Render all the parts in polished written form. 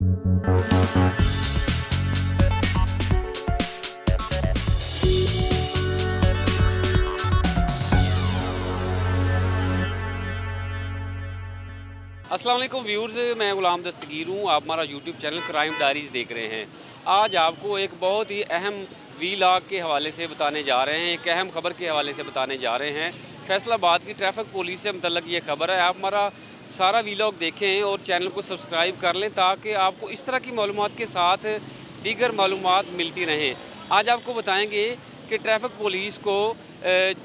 अस्सलाम वालेकुम व्यूअर्स, मैं गुलाम दस्तगीर हूँ। आप हमारा यूट्यूब चैनल क्राइम डायरीज़ देख रहे हैं। आज आपको एक बहुत ही अहम वीलॉग के हवाले से बताने जा रहे हैं, एक अहम खबर के हवाले से बताने जा रहे हैं। फैसलाबाद की ट्रैफिक पुलिस से मुतल्लक ये खबर है। आप हमारा सारा वीलॉग देखें और चैनल को सब्सक्राइब कर लें ताकि आपको इस तरह की मालूमात के साथ दीगर मालूमात मिलती रहें। आज आपको बताएँगे कि ट्रैफिक पुलिस को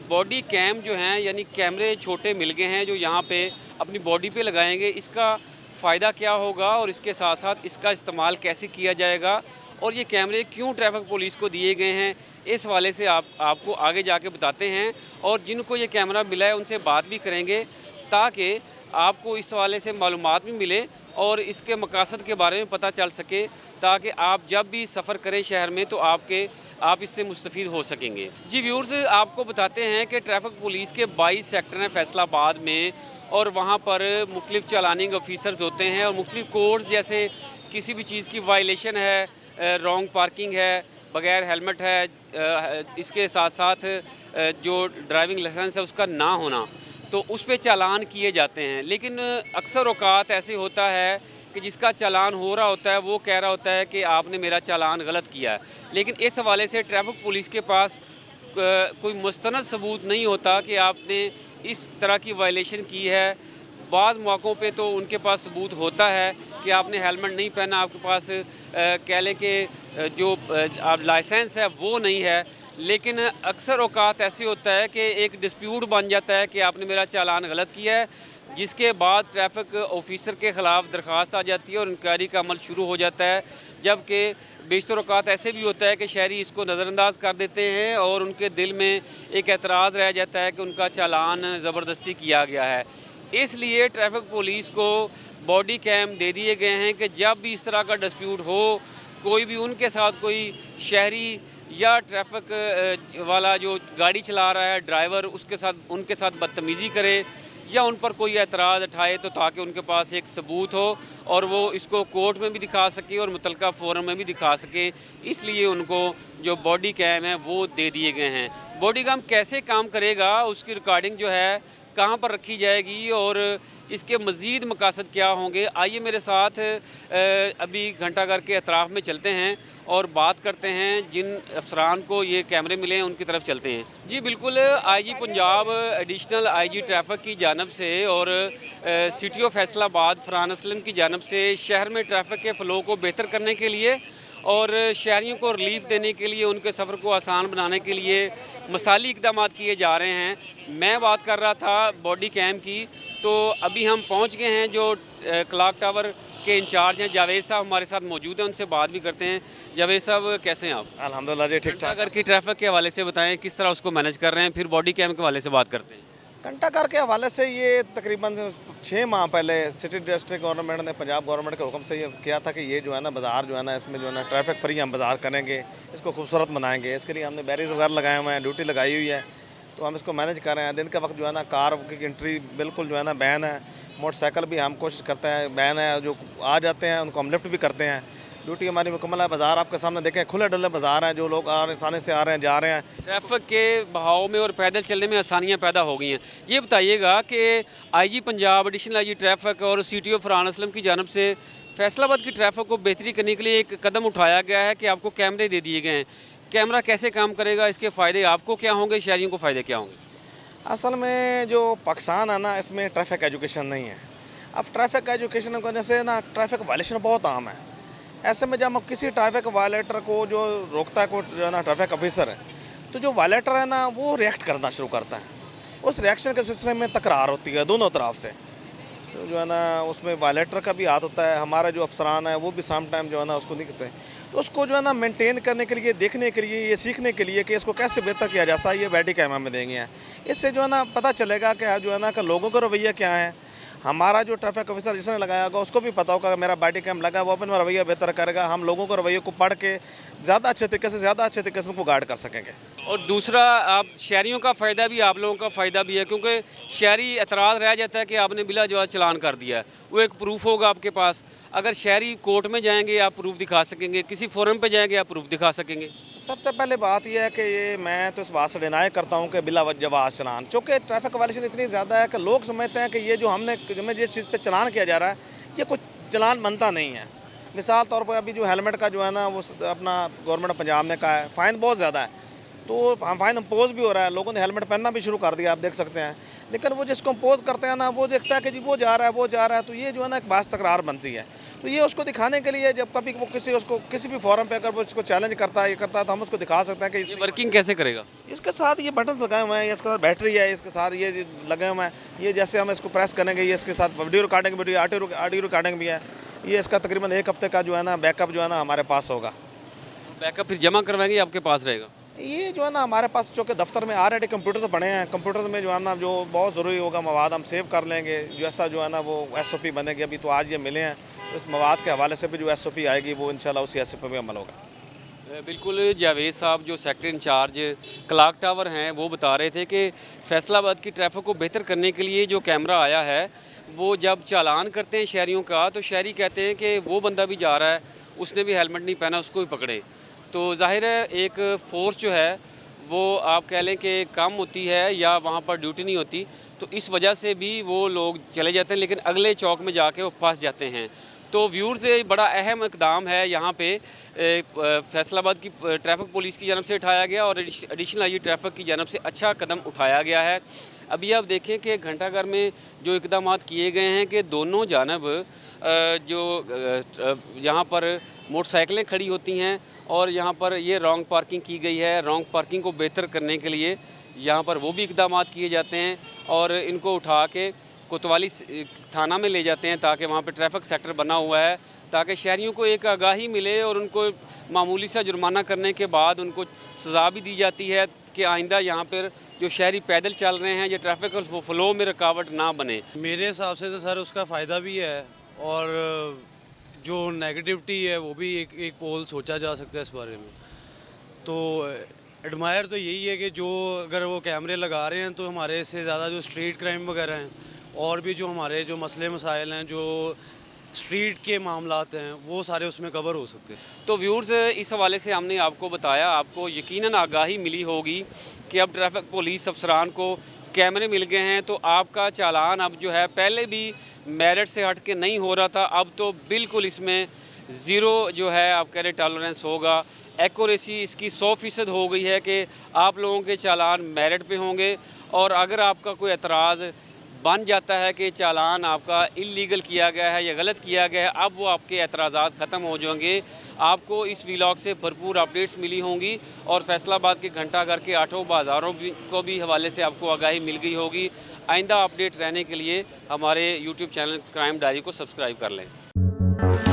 बॉडी कैम जो हैं, यानी कैमरे छोटे मिल गए हैं जो यहाँ पे अपनी बॉडी पे लगाएंगे। इसका फ़ायदा क्या होगा और इसके साथ साथ इसका इस्तेमाल कैसे किया जाएगा और ये कैमरे क्यों ट्रैफिक पुलिस को दिए गए हैं, इस हवाले से आपको आगे जाके बताते हैं। और जिनको ये कैमरा मिला है उनसे बात भी करेंगे ताकि आपको इस हवाले से मालूमात भी मिले और इसके मकासद के बारे में पता चल सके, ताकि आप जब भी सफ़र करें शहर में तो आप इससे मुस्तफ़ीद हो सकेंगे। जी व्यूअर्स, आपको बताते हैं कि ट्रैफिक पुलिस के 22 सेक्टर हैं फैसलाबाद में और वहाँ पर मुख्तलिफ़ चालानिंग ऑफिसर्स होते हैं और मुख्तलिफ़ कोड्स, जैसे किसी भी चीज़ की वायलेशन है, रॉन्ग पार्किंग है, बग़ैर हेलमेट है, इसके साथ साथ जो ड्राइविंग लाइसेंस है उसका ना होना, तो उस पे चालान किए जाते हैं। लेकिन अक्सर औक़ात ऐसे होता है कि जिसका चालान हो रहा होता है वो कह रहा होता है कि आपने मेरा चालान गलत किया है, लेकिन इस हवाले से ट्रैफिक पुलिस के पास कोई मुस्तनद सबूत नहीं होता कि आपने इस तरह की वायलेशन की है। बाद मौक़ों पे तो उनके पास सबूत होता है कि आपने हेलमेट नहीं पहना, आपके पास कह लें कि जो आप लाइसेंस है वो नहीं है। लेकिन अक्सर औक़ात ऐसे होता है कि एक डिस्प्यूट बन जाता है कि आपने मेरा चालान गलत किया है, जिसके बाद ट्रैफिक ऑफिसर के ख़िलाफ़ दरख्वास्त आ जाती है और इंक्वायरी का अमल शुरू हो जाता है। जबकि बेशतर औक़ात ऐसे भी होता है कि शहरी इसको नज़रअंदाज कर देते हैं और उनके दिल में एक एतराज़ रह जाता है कि उनका चालान ज़बरदस्ती किया गया है। इसलिए ट्रैफिक पुलिस को बॉडी कैम दे दिए गए हैं कि जब भी इस तरह का डिस्प्यूट हो, कोई भी उनके साथ कोई शहरी या ट्रैफिक वाला जो गाड़ी चला रहा है ड्राइवर, उनके साथ बदतमीज़ी करे या उन पर कोई एतराज़ उठाए, तो ताकि उनके पास एक सबूत हो और वो इसको कोर्ट में भी दिखा सके और मुतलका फोरम में भी दिखा सके। इसलिए उनको जो बॉडी कैम है वो दे दिए गए हैं। बॉडी कैम कैसे काम करेगा, उसकी रिकॉर्डिंग जो है कहाँ पर रखी जाएगी और इसके मज़ीद मकासद क्या होंगे, आइए मेरे साथ अभी घंटाघर के अतराफ़ में चलते हैं और बात करते हैं। जिन अफसरान को ये कैमरे मिले हैं उनकी तरफ चलते हैं। जी बिल्कुल, IG Punjab additional IG traffic की जानब से और सिटी ऑफ फैसलाबाद फरहान असलम की जानब से शहर में ट्रैफिक के फ़्लो को बेहतर करने के लिए और शहरियों को रिलीफ़ देने के लिए, उनके सफ़र को आसान बनाने के लिए मसाली इक़दाम किए जा रहे हैं। मैं बात कर रहा था बॉडी कैम की, तो अभी हम पहुंच गए हैं। जो क्लॉक टावर के इंचार्ज हैं जावेद साहब हमारे साथ मौजूद हैं, उनसे बात भी करते हैं। जावेद साहब, कैसे हैं आप? अल्हम्दुलिल्लाह जी, ठीक ठाक। अगर की ट्रैफिक के हवाले से बताएं किस तरह उसको मैनेज कर रहे हैं, फिर बॉडी कैम के हवाले से बात करते हैं। घंटाघर के हवाले से ये तकरीबन 6 माह पहले सिटी डिस्ट्रिक्ट गवर्नमेंट ने पंजाब गवर्नमेंट के हुक्म से ये किया था कि ये जो है ना बाज़ार जो है ना, इसमें जो है ना ट्रैफिक फ्री हम बाज़ार करेंगे, इसको खूबसूरत बनाएंगे। इसके लिए हमने बैरियर्स वगैरह लगाए हुए हैं, ड्यूटी लगाई हुई है, तो हम इसको मैनेज कर रहे हैं। दिन के वक्त जो है ना कार की एंट्री बिल्कुल जो है ना बैन है, मोटरसाइकिल भी हम कोशिश करते हैं बैन है, जो आ जाते हैं उनको हम लिफ्ट भी करते हैं। ड्यूटी हमारी मुकम्मल है। बाज़ार आपके सामने देखें, खुले डुले बाज़ार हैं, जो लोग आसानी से आ रहे हैं जा रहे हैं। ट्रैफिक के बहाव में और पैदल चलने में आसानियाँ पैदा हो गई हैं। ये बताइएगा कि IG Punjab additional IG traffic और सिटी ऑफ फरहान असलम की जानब से फैसलाबाद की ट्रैफिक को बेहतरी करने के लिए एक कदम उठाया गया है कि आपको कैमरे दे दिए गए हैं। कैमरा कैसे काम करेगा, इसके फ़ायदे आपको क्या होंगे, शहरियों को फ़ायदे क्या होंगे? असल में जो पाकिस्तान है ना, इसमें ट्रैफिक एजुकेशन नहीं है। अब ट्रैफिक एजुकेशन की वजह से ना ट्रैफिक वायलेशन बहुत आम है। ऐसे में जब किसी ट्रैफिक वायलेटर को जो रोकता है कोई जो है ना ट्रैफिक ऑफिसर है, तो जो वायलेटर है ना वो रिएक्ट करना शुरू करता है। उस रिएक्शन के सिलसिले में तकरार होती है दोनों तरफ से, तो जो है ना उसमें वायलेटर का भी हाथ होता है। हमारा जो अफसरान है वो भी सम टाइम जो है ना उसको नहीं करते हैं। तो उसको जो है ना मेंटेन करने के लिए, देखने के लिए, ये सीखने के लिए कि इसको कैसे बेहतर किया जाता है, ये बॉडी कैमरा में देंगे हैं। इससे जो है ना पता चलेगा कि जो है ना कि लोगों का रवैया क्या है। हमारा जो ट्रैफिक ऑफिसर जिसने लगाया होगा उसको भी पता होगा मेरा बॉडी कैम लगा, वो अपना रवैया बेहतर करेगा। हम लोगों को रवैये को पढ़ के ज़्यादा अच्छे तरीके से उनको गार्ड कर सकेंगे। और दूसरा, आप शहरियों का फ़ायदा भी, आप लोगों का फ़ायदा भी है, क्योंकि शहरी एतराज़ रह जाता है कि आपने बिला जवाज़ चलान कर दिया है। वो एक प्रूफ होगा आपके पास। अगर शहरी कोर्ट में जाएंगे आप प्रूफ दिखा सकेंगे, किसी फोरम पे जाएंगे आप प्रूफ दिखा सकेंगे। सबसे पहले बात यह है कि ये मैं तो इस बात से डिनाई करता हूँ कि बिला जवाब चलान, चूँकि ट्रैफिक वायलेशन इतनी ज़्यादा है कि लोग समझते हैं कि ये जो हमें जिस चीज़ पे चलान किया जा रहा है ये कुछ चलान बनता नहीं है। मिसाल तौर पर अभी जो हेलमेट का जो है ना वो अपना गवर्नमेंट पंजाब ने कहा है फ़ाइन बहुत ज़्यादा है, तो फ़ाइन इम्पोज भी हो रहा है, लोगों ने हेलमेट पहनना भी शुरू कर दिया, आप देख सकते हैं। लेकिन वो जिसको इम्पोज करते हैं ना वो देखता है कि जी वो जा रहा है, तो ये जो है ना एक बास तकरार बनती है। तो ये उसको दिखाने के लिए जब कभी वो किसी भी फोरम पे अगर वो इसको चैलेंज करता है, ये करता है, तो हम उसको दिखा सकते हैं कि ये वर्किंग कैसे करेगा? इसके साथ ये बटन लगाए हुए हैं, इसके साथ बैटरी है, इसके साथ ये जो लगे हुए हैं, ये जैसे हम इसको प्रेस करेंगे ये इसके साथ वीडियो रिकॉर्डिंग भी, ऑडियो रिकॉर्डिंग भी है। ये इसका तकरीबन 1 हफ्ते का जो है ना बैकअप जो है ना हमारे पास होगा। बैकअप फिर जमा करवाएंगे आपके पास रहेगा? ये जो है ना हमारे पास चूँकि दफ्तर में ऑलरेडी कंप्यूटर्स पड़े हैं, कंप्यूटर्स में जो है ना जो बहुत ज़रूरी होगा मवाद हम सेव कर लेंगे, जैसा जो है ना वो SOP बनेगी। अभी तो आज ये मिले हैं, तो इस मवाद के हवाले से भी जो SOP आएगी वो इंशाल्लाह उसी SOP पे अमल होगा। बिल्कुल, जावेद साहब जो सेक्टर इंचार्ज क्लॉक टावर हैं वो बता रहे थे कि फैसलाबाद की ट्रैफिक को बेहतर करने के लिए जो कैमरा आया है वो जब चालान करते हैं शहरियों का तो शहरी कहते हैं कि वो बंदा भी जा रहा है, उसने भी हेलमेट नहीं पहना, उसको भी पकड़े। तो जाहिर है एक फ़ोर्स जो है वो आप कह लें कि कम होती है या वहाँ पर ड्यूटी नहीं होती, तो इस वजह से भी वो लोग चले जाते हैं, लेकिन अगले चौक में जाके वो फंस जाते हैं। तो व्यूअर्स ये बड़ा अहम इकदाम है यहाँ पे फैसलाबाद की ट्रैफिक पुलिस की जानब से उठाया गया और एडिशनल आई ट्रैफिक की जानब से अच्छा कदम उठाया गया है। अभी आप देखें कि घंटाघर में जो इकदाम किए गए हैं कि दोनों जानब जो यहाँ पर मोटरसाइकिलें खड़ी होती हैं और यहाँ पर ये रॉन्ग पार्किंग की गई है। रॉन्ग पार्किंग को बेहतर करने के लिए यहाँ पर वो भी इकदाम किए जाते हैं और इनको उठा के कोतवाली थाना में ले जाते हैं ताकि वहाँ पे ट्रैफिक सेक्टर बना हुआ है, ताकि शहरियों को एक आगाही मिले और उनको मामूली सा जुर्माना करने के बाद उनको सज़ा भी दी जाती है कि आइंदा यहाँ पर जो शहरी पैदल चल रहे हैं ये ट्रैफिक फ्लो में रुकावट ना बने। मेरे हिसाब से तो सर उसका फ़ायदा भी है और जो नेगेटिविटी है वो भी एक पोल सोचा जा सकता है इस बारे में। तो एडमायर तो यही है कि जो अगर वो कैमरे लगा रहे हैं तो हमारे से ज़्यादा जो स्ट्रीट क्राइम वगैरह हैं और भी जो हमारे जो मसले मसाइल हैं जो स्ट्रीट के मामलात हैं वो सारे उसमें कवर हो सकते हैं। तो व्यूअर्स इस हवाले से हमने आपको बताया, आपको यकीनन आगाही मिली होगी कि अब ट्रैफिक पुलिस अफसरान को कैमरे मिल गए हैं तो आपका चालान अब जो है पहले भी मेरिट से हट के नहीं हो रहा था, अब तो बिल्कुल इसमें ज़ीरो जो है आप कह रहे टॉलरेंस होगा। एक्यूरेसी इसकी 100% हो गई है कि आप लोगों के चालान मेरिट पे होंगे और अगर आपका कोई एतराज़ बन जाता है कि चालान आपका इल्लीगल किया गया है या गलत किया गया है, अब वो आपके एतराज़ात ख़त्म हो जाएंगे। आपको इस व्लॉग से भरपूर अपडेट्स मिली होंगी और फैसलाबाद के घंटाघर के आठों बाज़ारों को भी हवाले से आपको आगाही मिल गई होगी। आइंदा अपडेट रहने के लिए हमारे YouTube चैनल क्राइम डायरी को सब्सक्राइब कर लें।